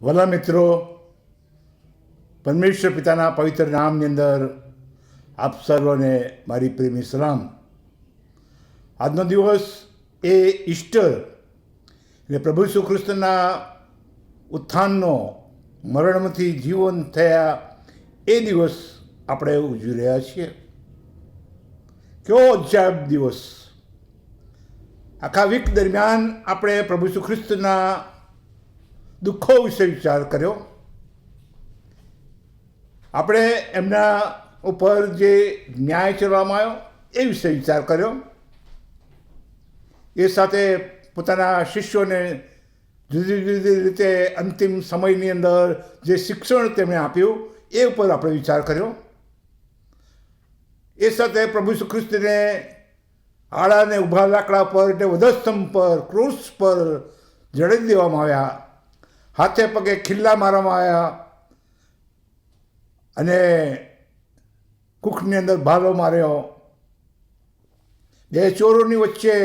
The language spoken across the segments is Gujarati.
વલા મિત્રો, પરમેશ્વર પિતાના પવિત્ર નામની અંદર આપ સર્વને મારી પ્રેમી સલામ. આજનો દિવસ એ ઈસ્ટર એટલે પ્રભુ ઈસુ ખ્રિસ્તના ઉત્થાનનો, મરણમાંથી જીવન થયા એ દિવસ આપણે ઉજવી રહ્યા છીએ. કેવો અજાયબ દિવસ! આખા વીક દરમિયાન આપણે પ્રભુ ઈસુ ખ્રિસ્તના દુઃખો વિશે વિચાર કર્યો. આપણે એમના ઉપર જે ન્યાય ચલાવવામાં આવ્યો એ વિશે વિચાર કર્યો. એ સાથે પોતાના શિષ્યોને જુદી જુદી રીતે અંતિમ સમયની અંદર જે શિક્ષણ તેમણે આપ્યું એ ઉપર આપણે વિચાર કર્યો. એ સાથે પ્રભુ ઈસુ ખ્રિસ્તને આડા અને ઊભા લાકડા પર એટલે વધસ્તંભ પર, ક્રૂસ પર જડી દેવામાં આવ્યા, હાથે પગે ખિલ્લા મારવામાં આવ્યા અને કુખની અંદર ભાલો માર્યો. બે ચોરોની વચ્ચે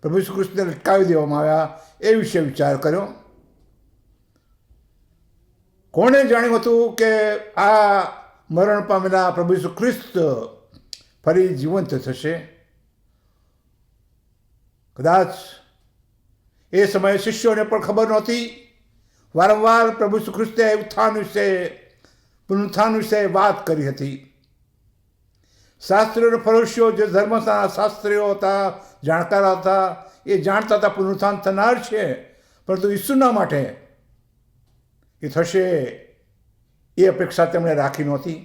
પ્રભુ ઈસુ ખ્રિસ્તને લટકાવી દેવામાં આવ્યા એ વિશે વિચાર કર્યો. કોણે જાણ્યું હતું કે આ મરણ પામેલા પ્રભુ ઈસુ ખ્રિસ્ત ફરી જીવંત થશે? કદાચ એ સમયે શિષ્યોને પણ ખબર નહોતી. વારંવાર પ્રભુ ઈસુ ખ્રિસ્તે ઉત્થાન વિશે, પુનરુત્થાન વિશે વાત કરી હતી. શાસ્ત્રીઓ અને ફરોશીઓ, જે ધર્મના શાસ્ત્રીઓ હતા, જાણકાર હતા, એ જાણતા હતા પુનરુત્થાન થનાર છે, પરંતુ ઈસુના માટે એ થશે એ અપેક્ષા તેમણે રાખી નહોતી.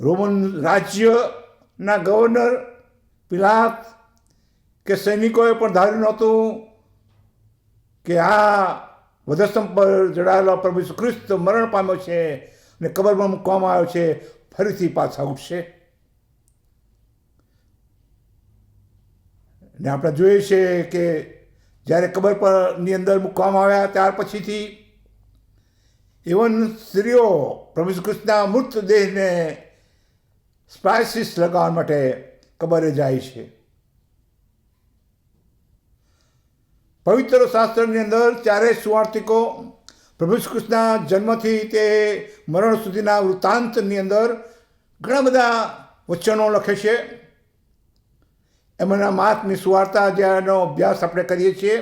રોમન રાજ્યના ગવર્નર પિલાત કે સૈનિકોએ પણ ધાર્યું નહોતું કે આ વધસ્તંભ પર જડાયેલો પ્રભુ ઈસુ ખ્રિસ્ત મરણ પામ્યો છે અને કબરમાં મૂકવામાં આવ્યો છે, ફરીથી પાછા ઉઠશે. ને આપણે જોઈએ છીએ કે જ્યારે કબર પરની અંદર મૂકવામાં આવ્યા ત્યાર પછીથી ઇવન સ્ત્રીઓ પ્રભુ ઈસુ ખ્રિસ્તના મૃતદેહને સ્પાઇસીસ લગાવવા માટે કબરે જાય છે. પવિત્ર શાસ્ત્રની અંદર ચારે સુવાર્તિકો પ્રભુ ઈસુ ખ્રિસ્તના જન્મથી તે મરણ સુધીના વૃત્તાંતની અંદર ઘણા બધા વચનો લખે છે. એમાંના માર્કની સુવાર્તા, જેનો અભ્યાસ આપણે કરીએ છીએ,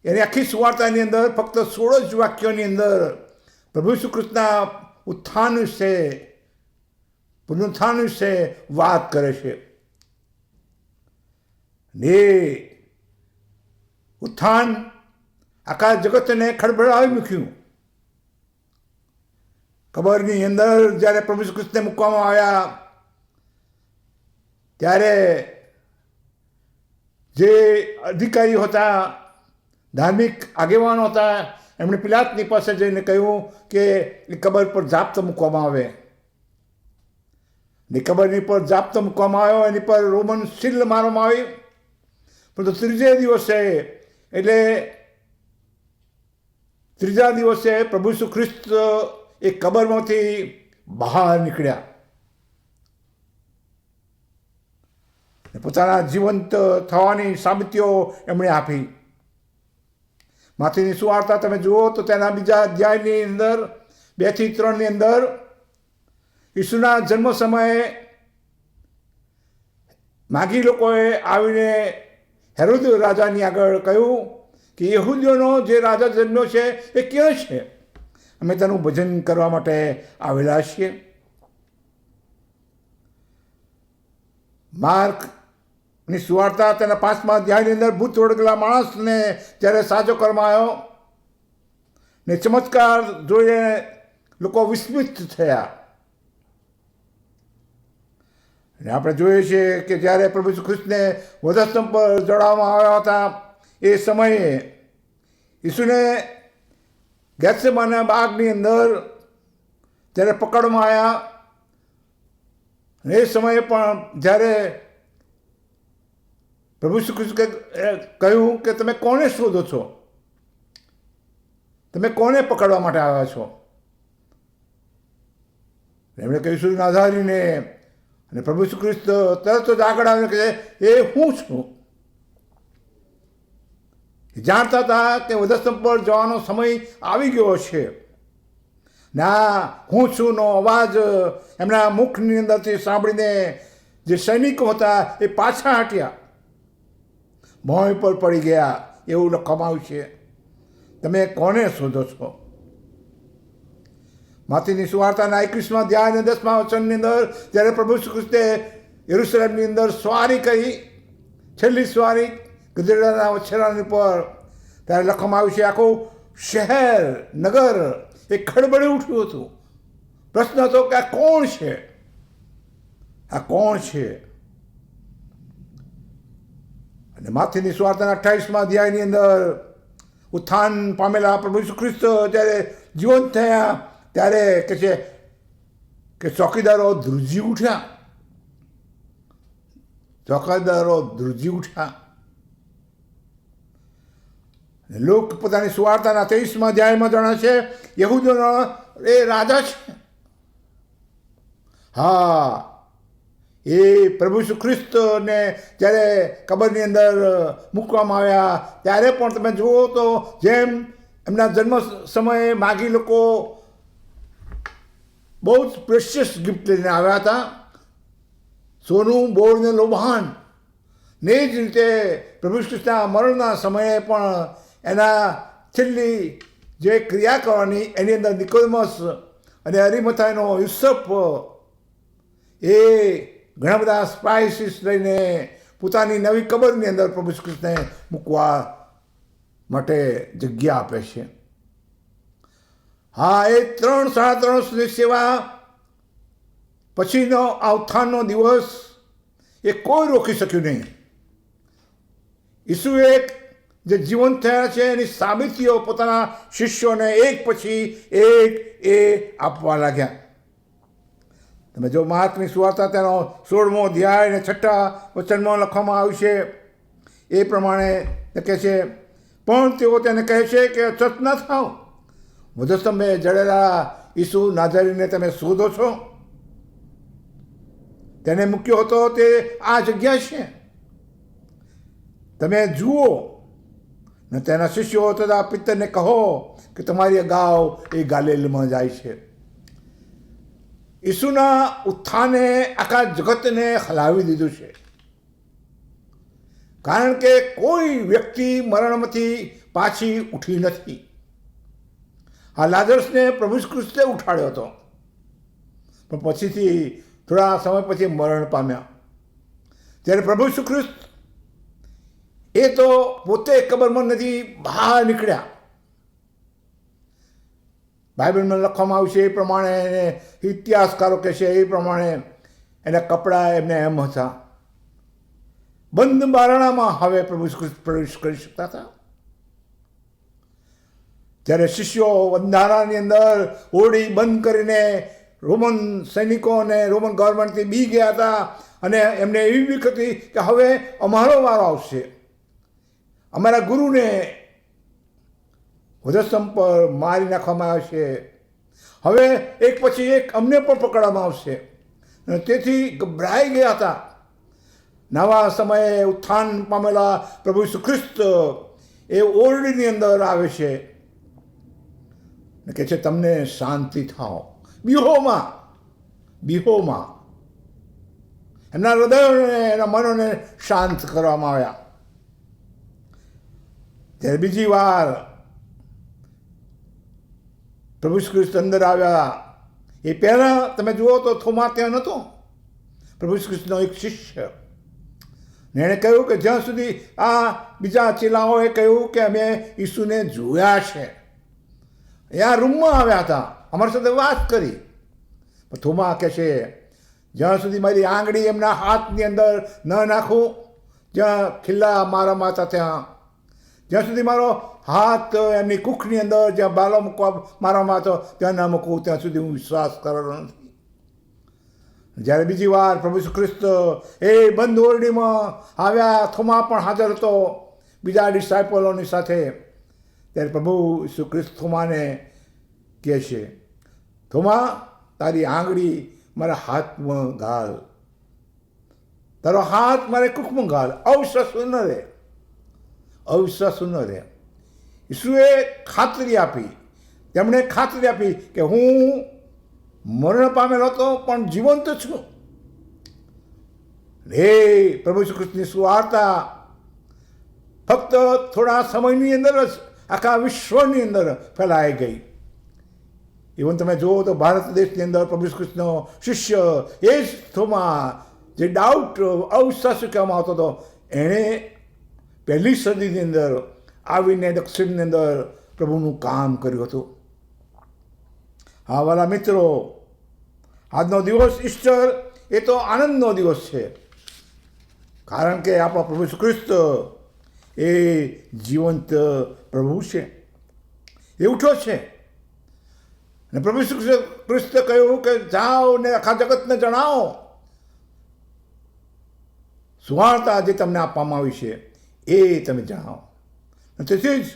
એની આખી સુવાર્તાની અંદર ફક્ત 16 જ વાક્યોની અંદર પ્રભુ ઈસુ ખ્રિસ્તના ઉત્થાન વિશે, પુનરુત્થાન વિશે વાત કરે છે. ને ઉત્થાન આખા જગતને ખળભળાવી મૂક્યું. કબરની અંદર જ્યારે પ્રભુ ઈસુ ખ્રિસ્તને મૂકવામાં આવ્યા ત્યારે જે અધિકારીઓ હતા, ધાર્મિક આગેવાનો હતા, એમણે પિલાતની પાસે જઈને કહ્યું કે એ કબર પર જાપ્તો મૂકવામાં આવે. ને કબરની પર જાપ્તો મૂકવામાં આવ્યો, એની પર રોમન સીલ મારવામાં આવી. પરંતુ ત્રીજે દિવસે, એટલે ત્રીજા દિવસે પ્રભુ ઈસુ ખ્રિસ્ત એ કબરમાંથી બહાર નીકળ્યા. પોતાના જીવંત થવાની સાબિતીઓ એમણે આપી. માથીની સુવાર્તા તમે જુઓ તો તેના બીજા અધ્યાયની અંદર 2 થી 3 અંદર ઈસુના જન્મ સમયે માગી લોકોએ આવીને હેરોદ રાજાની આગળ કહ્યું કે યહૂદીઓનો જે રાજા જન્મ્યો છે એ ક્યાં છે? અમે તેનું ભજન કરવા માટે આવેલા છીએ. માર્કની સુવાર્તા તેના 5મા અધ્યાયની અંદર ભૂત વળગેલા માણસને જ્યારે સાજો કરવામાં આવ્યો ને ચમત્કાર જોઈને લોકો વિસ્મિત થયા. અને આપણે જોઈએ છીએ કે જ્યારે પ્રભુ ઈસુ ખ્રિસ્તને વધસ્તંભ પર જડાવવામાં આવ્યા હતા એ સમયે ઈસુને ગેથસેમાના બાગની અંદર જ્યારે પકડવામાં આવ્યા, એ સમયે પણ જ્યારે પ્રભુ ઈસુ ખ્રિસ્તે કહ્યું કે તમે કોને શોધો છો? તમે કોને પકડવા માટે આવ્યા છો? એમણે કહ્યું ઈસુ નાઝારીને. અને પ્રભુ ઈસુ ખ્રિસ્ત તરત જ આગળ આવીને કહે, એ હું છું. જાણતા હતા કે વધસ્તંભ પર જવાનો સમય આવી ગયો છે. ના હું છુંનો અવાજ એમના મુખની અંદરથી સાંભળીને જે સૈનિકો હતા એ પાછા હટ્યા, ભોંય પર પડી ગયા, એવું લખવામાં આવ્યું છે. તમે કોને શોધો છો? માથીની સુવાર્તાના 21મા અધ્યાય અને 10મા વચનની અંદર જ્યારે પ્રભુ શ્રી કૃષ્ણે યરુશલેમની અંદર સ્વારી કરી, છેલ્લી સ્વારી ગધેડાના વછેરાની પર, ત્યારે લખવામાં આવ્યું છે આખું શહેર, નગર એ ખડબડી ઉઠ્યું હતું. પ્રશ્ન હતો કે આ કોણ છે? આ કોણ છે? અને માથીની સુવાર્તાના 28મા અધ્યાયની અંદર ઉત્થાન પામેલા પ્રભુ શ્રી ખ્રિસ્ત જ્યારે જીવંત થયા ત્યારે કહે છે કે ચોકીદારો ધ્રુજી ઉઠ્યા, ચોકીદારો ધ્રુજી ઉઠ્યા. લોક પોતાની સુવાર્તાના 23મા અધ્યાયમાં જણાવે છે યહૂદીનો એ રાજા છે. હા, એ પ્રભુ શ્રી ખ્રિસ્તને જ્યારે કબરની અંદર મૂકવામાં આવ્યા ત્યારે પણ તમે જુઓ તો જેમ એમના જન્મ સમયે માગી લોકો બહુ જ પ્રેશિયસ ગિફ્ટ લઈને આવ્યા હતા, સોનું, બોળ ને લોભાન, ને જ રીતે પ્રભુ શ્રી કૃષ્ણના મરણના સમયે પણ એના છેલ્લી જે ક્રિયા કરવાની એની અંદર નિકોદેમસ અને અરિમથાઈનો યુસફ એ ઘણા બધા સ્પાઇસીસ લઈને પોતાની નવી કબરની અંદર પ્રભુ શ્રી કૃષ્ણને મૂકવા માટે જગ્યા આપે છે. હા, એ 3-3.5 વર્ષની સેવા પછીનો આ ઉત્થાનનો દિવસ એ કોઈ રોકી શક્યું નહીં. ઈસુ એક જે જીવંત થયા છે એની સાબિતીઓ પોતાના શિષ્યોને એક પછી એક એ આપવા લાગ્યા. તમે જો માર્કની સુવાર્તા તેનો 16મો અધ્યાય અને 6ઠા વચનમાં લખવામાં આવ્યું છે એ પ્રમાણે કહે છે, પણ તેઓ તેને કહે છે કે અચરજ ન થાવ, વધસ્તંભે જડેલા ઈસુ નાઝરીને તમે શોધો છો? તેને મૂક્યો હતો તે આ જગ્યા છે, તમે જુઓ ને તેના શિષ્યો તથા પિત્તરને કહો કે તમારી અગાઉ એ ગાલિલમાં જાય છે. ઈસુના ઉત્થાને આખા જગતને હલાવી દીધું છે, કારણ કે કોઈ વ્યક્તિ મરણમાંથી પાછી ઉઠી નથી. આ લાજરસને પ્રભુ શ્રી કૃષ્ણે ઉઠાડ્યો હતો, પણ પછીથી થોડા સમય પછી મરણ પામ્યા. ત્યારે પ્રભુ શ્રી કૃષ્ણ એ તો પોતે કબરમાં નથી બહાર નીકળ્યા. બાઇબલમાં લખવામાં આવ્યું છે એ પ્રમાણે, એને ઇતિહાસકારો કહે છે એ પ્રમાણે એના કપડાં એમને એમ હતા. બંધ બારણામાં હવે પ્રભુ કૃષ્ણ પ્રવેશ કરી શકતા હતા. જ્યારે શિષ્યો બંધારાની અંદર ઓરડી બંધ કરીને રોમન સૈનિકો અને રોમન ગવર્મેન્ટથી બી ગયા હતા, અને એમને એવી બીક હતી કે હવે અમારો વારો આવશે, અમારા ગુરુને વધસ્તંભ પર મારી નાખવામાં આવશે, હવે એક પછી એક અમને પણ પકડવામાં આવશે. અને તેથી ગભરાઈ ગયા હતા. નવા સમયે ઉત્થાન પામેલા પ્રભુ ઈસુ ખ્રિસ્ત એ ઓરડીની અંદર આવે છે ને કહે છે તમને શાંતિ થાઓ, બીહોમાં, બીહોમાં. એમના હૃદયોને, એના મનોને શાંત કરવામાં આવ્યા. ત્યારે બીજી વાર પ્રભુ શ્રી કૃષ્ણ અંદર આવ્યા એ પહેલાં તમે જુઓ તો થોમા ત્યાં નહોતો, પ્રભુ શ્રી કૃષ્ણનો એક શિષ્ય. ને એણે કહ્યું કે જ્યાં સુધી આ બીજા ચેલાઓએ કહ્યું કે અમે ઈસુને જોયા છે, એ આ રૂમમાં આવ્યા હતા, અમારી સાથે વાત કરી. પણ થોમા કહે છે જ્યાં સુધી મારી આંગળી એમના હાથની અંદર ન નાખું, જ્યાં ખિલ્લા મારામાં હતા ત્યાં, જ્યાં સુધી મારો હાથ એમની કુખની અંદર જ્યાં બાલો મૂકવા મારામાં હતો ત્યાં ન મૂકવું, ત્યાં સુધી હું વિશ્વાસ કરવાનો નથી. જ્યારે બીજી વાર પ્રભુ શ્રી ખ્રિસ્ત એ બંધ ઓરડીમાં આવ્યા, થોમા પણ હાજર હતો બીજા ડિસાઇપલોની સાથે. ત્યારે પ્રભુ ઈસુ ખ્રિસ્ત થોમાને કહે છે, થોમા તારી આંગળી મારા હાથમાં ઘાલ, તારો હાથ મારે કુખમાં ઘાલ, અવશ્વાસ ન રહે. અવિશ્વાસુ ન રહે. ઈસુએ ખાતરી આપી, તેમણે ખાતરી આપી કે હું મરણ પામેલો હતો પણ જીવંત છું. હે પ્રભુ શ્રી કૃષ્ણની સુવાર્તા ફક્ત થોડા સમયની અંદર જ આખા વિશ્વની અંદર ફેલાઈ ગઈ. ઇવન તમે જુઓ તો ભારત દેશની અંદર પ્રભુ શ્રી કૃષ્ણનો શિષ્ય એ જ થોમા, જે ડાઉટ અવિશ્વાસુ કહેવામાં આવતો હતો, એણે પહેલી સદીની અંદર આવીને દક્ષિણની અંદર પ્રભુનું કામ કર્યું હતું. હા વાલા મિત્રો, આજનો દિવસ ઈસ્ટર એ તો આનંદનો દિવસ છે, કારણ કે આપણો પ્રભુ શ્રી કૃષ્ણ એ જીવંત પ્રભુ છે, એ ઉઠ્યો છે. અને પ્રભુ શ્રી કૃષ્ણ કહ્યું કે જાઓ ને આખા જગતને જણાવો સુવાર્તા જે તમને આપવામાં આવી છે એ તમે જણાવો. તેથી જ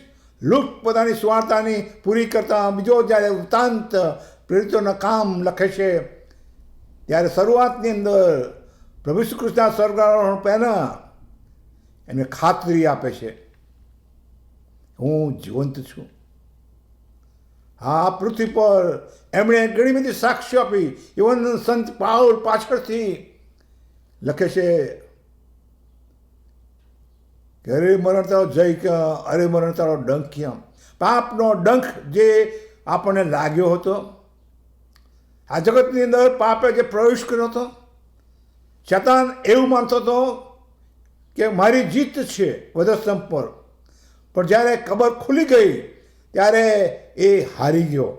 લુક પોતાની સુવાર્તાની પૂરી કરતા બીજો જ્યારે વૃત્તાંત પ્રેરિતોના કામ લખે છે, ત્યારે શરૂઆતની અંદર પ્રભુ શ્રી કૃષ્ણ સ્વર્ગારોહણ પહેલાં એને ખાતરી આપે છે, હું જીવંત છું. હા, પૃથ્વી પર એમણે ઘણી બધી સાક્ષીઓ આપી. ઇવન સંત પાઉલ પાછળથી લખે છે કે અરે મરણ તારો જય ક્યાં, અરે મરણ તારો ડંખ ક્યાં. પાપનો ડંખ જે આપણને લાગ્યો હતો, આ જગતની અંદર પાપે જે પ્રવેશ કર્યો હતો, શૈતાન એવું માનતો હતો કે મારી જીત છે વધસ્તંભ પર, પણ જ્યારે કબર ખુલી ગઈ ત્યારે એ હારી ગયો.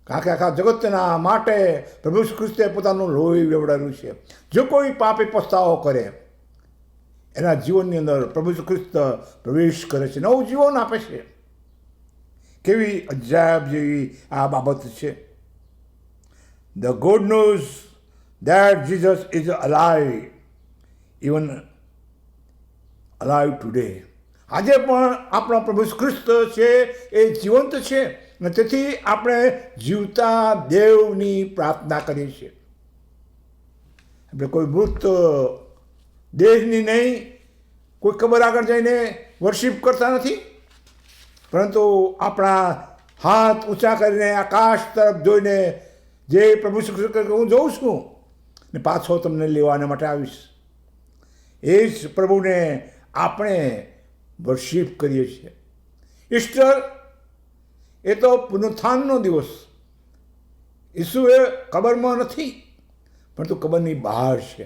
કારણ કે આખા જગતના માટે પ્રભુ શ્રી કૃષ્ણે પોતાનું લોહી વેવડાવ્યું છે. જો કોઈ પાપી પસ્તાવો કરે, એના જીવનની અંદર પ્રભુ શ્રી કૃષ્ણ પ્રવેશ કરે છે, નવું જીવન આપે છે. કેવી અજાયબ જેવી આ બાબત છે. The good news that Jesus is alive, even alive today. આજે પણ આપણો પ્રભુ કૃષ્ણ છે એ જીવંત છે, અને તેથી આપણે જીવતા દેવની પ્રાર્થના કરીએ છીએ. આપણે કોઈ મૃત દેહની નહીં, કોઈ કબર આગળ જઈને વર્શિપ કરતા નથી, પરંતુ આપણા હાથ ઊંચા કરીને આકાશ તરફ જોઈને જે પ્રભુ શ્રી કૃષ્ણ હું જોઉં છું ને પાછો તમને લેવાના માટે આવીશ, એ જ પ્રભુને આપણે વર્શિપ કરીએ છીએ. ઈસ્ટર એ તો પુનરુત્થાનનો દિવસ. ઈસુ એ કબરમાં નથી, પરંતુ કબરની બહાર છે.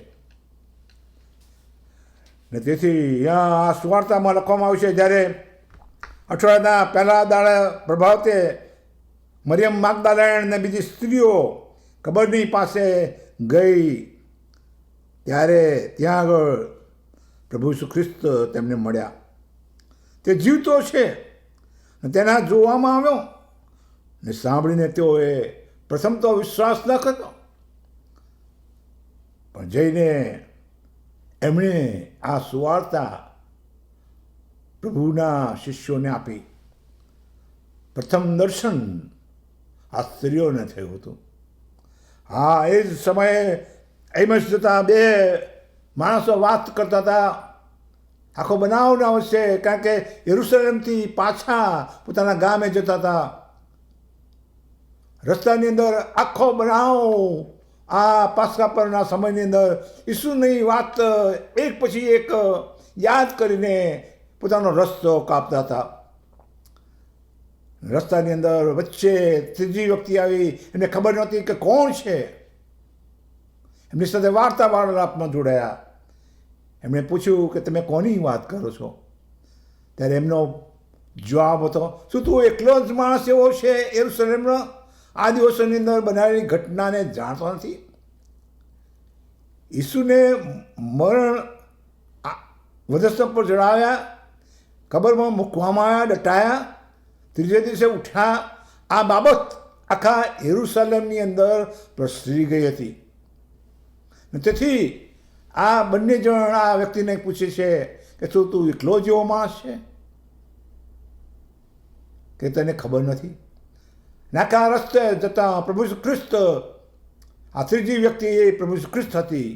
ને તેથી અહીંયા આ સુવાર્તામાં લખવામાં આવ્યું છે, જ્યારે અઠવાડિયાના પહેલા દાડે પ્રભાતે મરિયમ માગદાલેણ ને બીજી સ્ત્રીઓ કબરની પાસે ગઈ, ત્યારે ત્યાં આગળ પ્રભુ શ્રી કૃષ્ણ તેમને મળ્યા. તે જીવતો છે, તેના જોવામાં આવ્યો ને સાંભળીને તેઓએ પ્રથમ તો વિશ્વાસ ન કર્યો, પણ જઈને એમણે આ સુવાર્તા પ્રભુના શિષ્યોને આપી. પ્રથમ દર્શન આ સ્ત્રીઓને થયું હતું. હા, એ જ સમયે એમસ જતા બે માણસો વાત કરતા હતા. આખો બનાવના આવશે, કારણ કે યરુશલેમથી પાછા પોતાના ગામે જતા હતા. રસ્તાની અંદર આખો બનાવ આ પાસકા પરના સમયની અંદર ઈસુની વાત એક પછી એક યાદ કરીને પોતાનો રસ્તો કાપતા હતા. રસ્તાની અંદર વચ્ચે ત્રીજી વ્યક્તિ આવી, એમને ખબર નહોતી કે કોણ છે. એમની સાથે વાર્તાલાપમાં જોડાયા. એમણે પૂછ્યું કે તમે કોની વાત કરો છો? ત્યારે એમનો જવાબ હતો, શું તું એકલો જ માણસ એવો છે યરુશલેમનો આ દિવસોની અંદર બનાવેલી ઘટનાને જાણતો નથી? ઈસુને મરણ વધસ્તંભ પર ચડાવ્યા, કબરમાં મૂકવામાં આવ્યા, દટાયા, ત્રીજે દિવસે ઉઠ્યા. આ બાબત આખા યરુશલેમની અંદર પ્રસરી ગઈ હતી. તેથી આ બંને જણ આ વ્યક્તિને પૂછે છે કે શું તું એકલો જેવો માણસ છે કે તને ખબર નથી? નાકા રસ્તે જતા પ્રભુ કૃષ્ણ, આ ત્રીજી વ્યક્તિ એ પ્રભુ કૃષ્ણ હતી,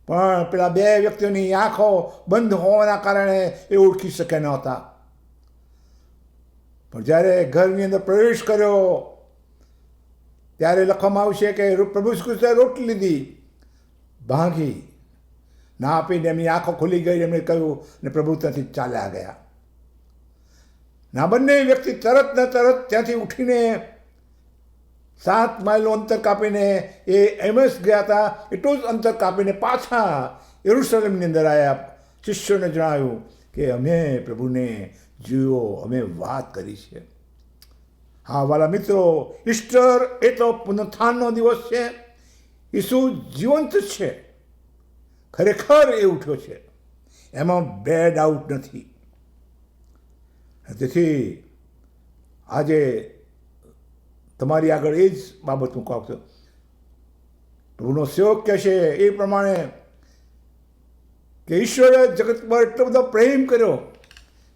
પણ પેલા બે વ્યક્તિઓની આંખો બંધ હોવાના કારણે એ ઓળખી શક્યા નહોતા. પણ જ્યારે ઘરની અંદર પ્રવેશ કર્યો ત્યારે લખવામાં આવશે કે પ્રભુ ઈસુ ખ્રિસ્તે રોટલી લીધી, ભાંગી, ના આપીને એમની આંખો ખુલી ગઈ. એમણે કહ્યું ને પ્રભુ ત્યાંથી ચાલ્યા ગયા. ના બંને વ્યક્તિ તરત ને તરત ત્યાંથી ઉઠીને 7 માઇલનું અંતર કાપીને એ એમએસ ગયા હતા. એટલું જ અંતર કાપીને પાછા યરુશલેમની અંદર આવ્યા. શિષ્યોને જણાવ્યું કે અમે પ્રભુને જોયો, અમે વાત કરી છે. હા વાલા મિત્રો, ઈસ્ટર એ તો પુનરુત્થાનનો દિવસ છે. ઈસુ જીવંત છે, ખરેખર એ ઉઠ્યો છે, એમાં બે ડાઉટ નથી. તેથી આજે તમારી આગળ એ જ બાબત હું કહું છું. પ્રભુનો સેવક કહે છે એ પ્રમાણે કે ઈશ્વરે જગત પર એટલો બધો પ્રેમ કર્યો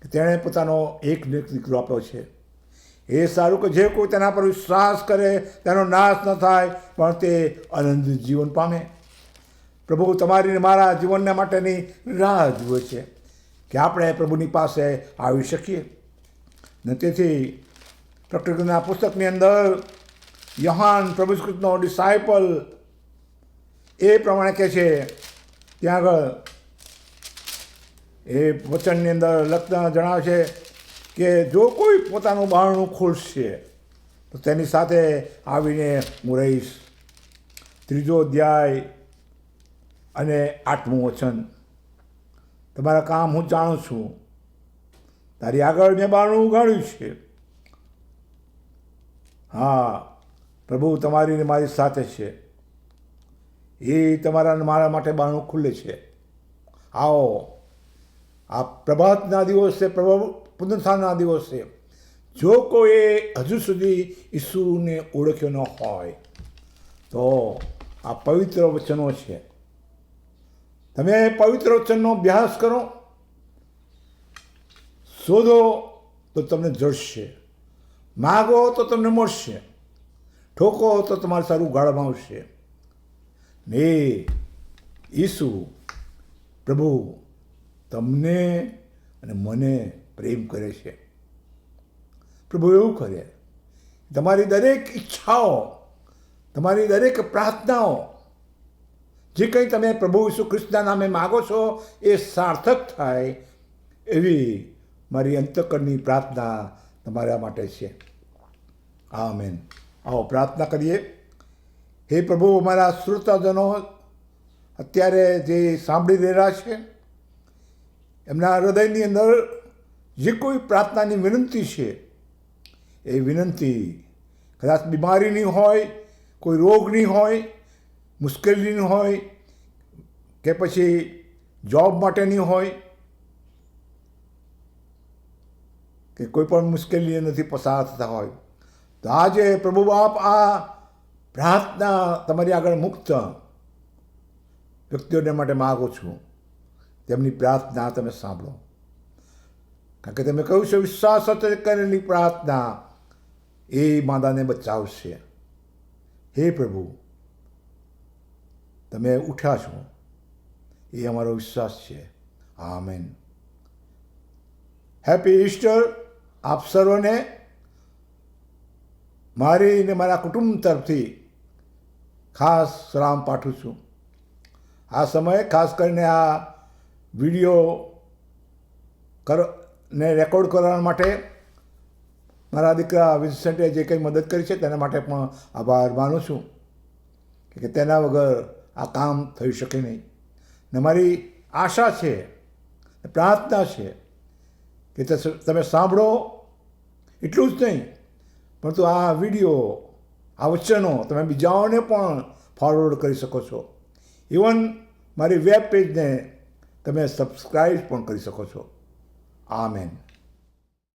કે તેણે પોતાનો એક દીકરો આપ્યો છે. એ સારું કે જે કોઈ તેના પર વિશ્વાસ કરે તેનો નાશ ન થાય, પણ તે અનંત જીવન પામે. પ્રભુ તમારી મારા જીવનના માટેની રાહ જુએ છે કે આપણે પ્રભુની પાસે આવી શકીએ. ને તેથી પ્રકૃતિના પુસ્તકની અંદર યોહાન પ્રભુ ઈસુ ખ્રિસ્તનો ડિસાઇપલ એ પ્રમાણે કહે છે, ત્યાં આગળ એ વચનની અંદર લખતા જણાવે છે કે જો કોઈ પોતાનું બારણું ખોલશે તો તેની સાથે આવીને હું રહીશ. 3 અધ્યાય અને 8મું વચન. તમારા કામ હું જાણું છું, તારી આગળ મેં બારણું ઉગાડ્યું છે. હા, પ્રભુ તમારી ને મારી સાથે છે. એ તમારા મારા માટે બારણું ખુલ્લે છે. આવો, આ પ્રભાતના દિવસે, પુનરુત્થાનના દિવસે જો કોઈ હજુ સુધી ઈસુને ઓળખ્યો ન હોય તો આ પવિત્ર વચનો છે. તમે પવિત્ર વચનનો અભ્યાસ કરો, શોધો તો તમને જડશે, માગો તો તમને મળશે, ઠોકો તો તમારે સારું ઉગાડવામાં આવશે. ને ઈસુ પ્રભુ તમને અને મને પ્રેમ કરે છે. પ્રભુ એવું કરે, તમારી દરેક ઈચ્છાઓ, તમારી દરેક પ્રાર્થનાઓ, જે કંઈ તમે પ્રભુ ઈસુ ખ્રિસ્તના નામે માગો છો એ સાર્થક થાય, એવી મારી અંતઃકરણની પ્રાર્થના તમારા માટે છે. આમેન. આવો પ્રાર્થના કરીએ. હે પ્રભુ, અમારા શ્રોતાજનો અત્યારે જે સાંભળી રહ્યા છે, એમના હૃદયની અંદર જે કોઈ પ્રાર્થનાની વિનંતી છે, એ વિનંતી કદાચ બીમારીની હોય, કોઈ રોગની હોય, મુશ્કેલીની હોય, કે પછી જોબ માટેની હોય, કે કોઈ પણ મુશ્કેલી નથી પસાર થતા હોય, તો આજે પ્રભુ બાપ આ પ્રાર્થના તમારી આગળ મુક્ત વ્યક્તિઓને માટે માગો છું. તેમની પ્રાર્થના તમે સાંભળો, કારણ કે તમે કહ્યું છે વિશ્વાસ સાથે કરેલી પ્રાર્થના એ માદાને બચાવશે. હે પ્રભુ, તમે ઉઠ્યા છો, એ અમારો વિશ્વાસ છે. આમેન. હેપી ઈસ્ટર આપ સર્વને મારી ને મારા કુટુંબ તરફથી ખાસ સલામ પાઠવું છું. આ સમયે ખાસ કરીને આ વિડીયો ને રેકોર્ડ કરવા માટે મારા દીકરા વિન્સેન્ટે જે કંઈ મદદ કરી છે તેના માટે પણ આભાર માનું છું, કે તેના વગર આ કામ થઈ શકે નહીં. ને મારી આશા છે, પ્રાર્થના છે કે તમે સાંભળો, એટલું જ નહીં પરંતુ આ વિડીયો, આ વચનો તમે બીજાઓને પણ ફોરવર્ડ કરી શકો છો. ઇવન મારી વેબ પેજને તમે સબસ્ક્રાઈબ પણ કરી શકો છો. આમેન.